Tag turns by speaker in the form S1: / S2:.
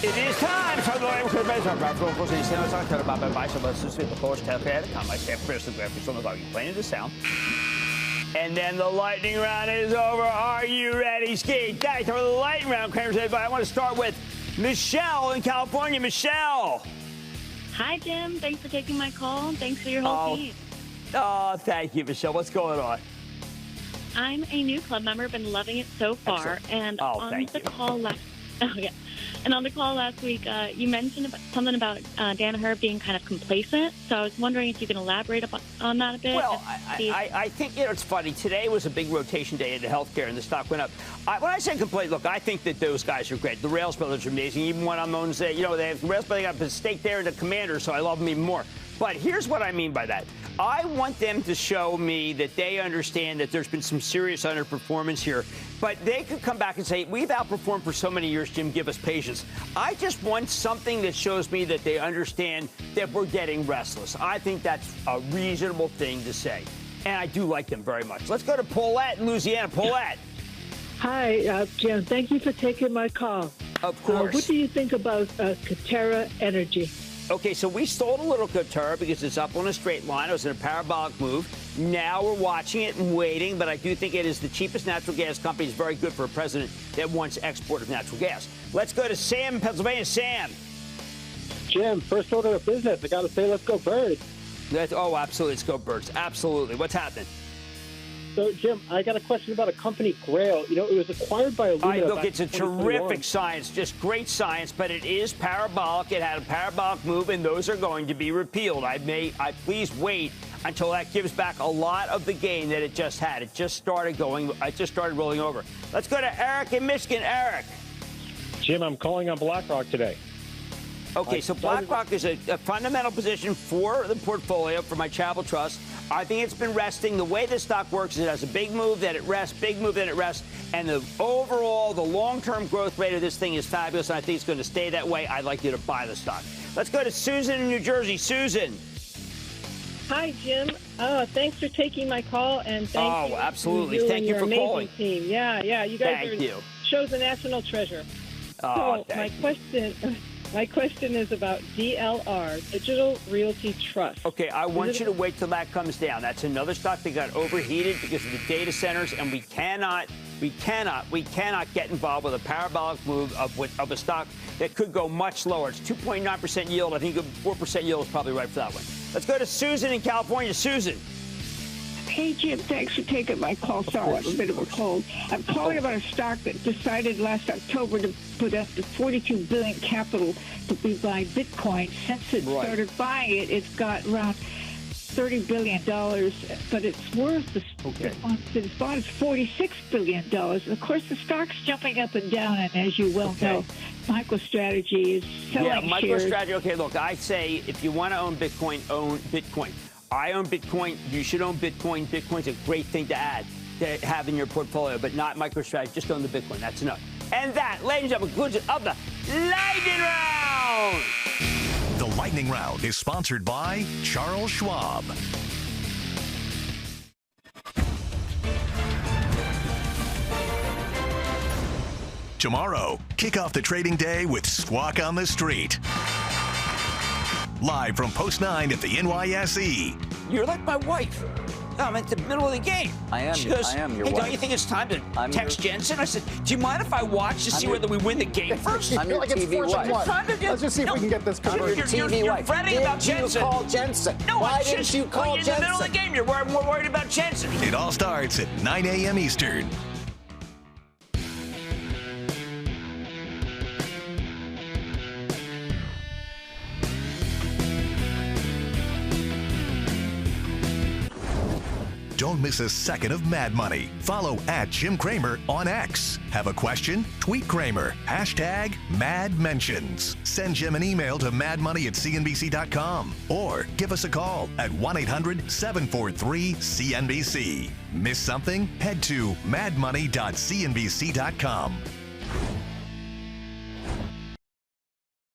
S1: It is time for the lightning round. And then the lightning round is over. Are you ready, Ski? Time for the lightning round. Cramer said, but I want to start with Michelle in California. Michelle.
S2: Hi, Jim. Thanks for taking my call. Thanks for your whole team.
S1: Oh, thank you, Michelle. What's going on?
S2: I'm a new club member. Been loving it so far.
S1: Excellent.
S2: And on the call last week, you mentioned something about Danaher being kind of complacent. So I was wondering if you can elaborate on that a bit.
S1: Well, I think, it's funny. Today was a big rotation day into healthcare, and the stock went up. When I say complacent, look, I think that those guys are great. The Rails brothers are amazing. Even one of them owns, they have the Rails brothers got a stake there in the Commander, so I love them even more. But here's what I mean by that. I want them to show me that they understand that there's been some serious underperformance here. But they could come back and say, we've outperformed for so many years, Jim, give us patience. I just want something that shows me that they understand that we're getting restless. I think that's a reasonable thing to say. And I do like them very much. Let's go to Paulette in Louisiana. Paulette.
S3: Hi, Jim. Thank you for taking my call.
S1: Of course.
S3: What do you think about Cramer Energy?
S1: Okay, so we sold a little Cramer because it's up on a straight line. It was in a parabolic move. Now we're watching it and waiting, but I do think it is the cheapest natural gas company. It's very good for a president that wants export of natural gas. Let's go to Sam in Pennsylvania. Sam.
S4: Jim, first order of business. I got to say, let's go Birds.
S1: Absolutely. Let's go Birds. Absolutely. What's happening?
S4: So, Jim, I got a question about a company, Grail. It was acquired by Illumina.
S1: Look, it's a terrific science, just great science, but it is parabolic. It had a parabolic move, and those are going to be repealed. Please wait until that gives back a lot of the gain that it just had. It just started rolling over. Let's go to Eric in Michigan. Eric.
S4: Jim, I'm calling on BlackRock today.
S1: Okay, so BlackRock is a fundamental position for the portfolio for my travel trust. I think it's been resting. The way this stock works is it has a big move, then it rests, big move, then it rests. And the long-term growth rate of this thing is fabulous, and I think it's going to stay that way. I'd like you to buy the stock. Let's go to Susan in New Jersey. Susan.
S3: Hi, Jim. Thanks for taking my call, and thank you.
S1: Absolutely. Thank you for calling.
S3: Team. Yeah. You guys shows a national treasure. My question is about DLR, Digital Realty Trust.
S1: Okay, I want you to wait till that comes down. That's another stock that got overheated because of the data centers, and we cannot get involved with a parabolic move of a stock that could go much lower. It's 2.9% yield. I think 4% yield is probably right for that one. Let's go to Susan in California. Susan.
S5: Hey, Jim, thanks for taking my call. Sorry, I have a bit of a cold. I'm calling about a stock that decided last October to put up to $42 billion capital to be buying Bitcoin. Since it started buying it, it's got around $30 billion, but it's worth, it's bought is $46 billion. Of course, the stock's jumping up and down, and as you well know, MicroStrategy is selling shares.
S1: MicroStrategy. Okay, look, I say if you want to own Bitcoin, own Bitcoin. I own Bitcoin. You should own Bitcoin. Bitcoin's a great thing to have in your portfolio, but not MicroStrategy. Just own the Bitcoin. That's enough. And that, ladies and gentlemen, conclusion of the Lightning Round.
S6: The Lightning Round is sponsored by Charles Schwab. Tomorrow, kick off the trading day with Squawk on the Street. Live from Post 9 at the NYSE.
S1: You're like my wife. I'm at the middle of the game.
S7: I am.
S1: She goes,
S7: I am your
S1: hey,
S7: wife.
S1: don't you think it's time to text Jensen? I said, do you mind if I watch to see whether we win the game first?
S7: I'm your TV wife.
S8: Let's just see if we can get this converted.
S1: You're fretting about Jensen.
S8: Call Jensen.
S1: No,
S8: Why didn't you call Jensen?
S1: In the middle of the game, you're more worried about Jensen.
S6: It all starts at 9 a.m. Eastern. Don't miss a second of Mad Money. Follow @Jim Cramer on X. Have a question? Tweet Cramer. #MadMentions. Send Jim an email to madmoney@cnbc.com or give us a call at 1-800-743-CNBC. Miss something? Head to madmoney.cnbc.com.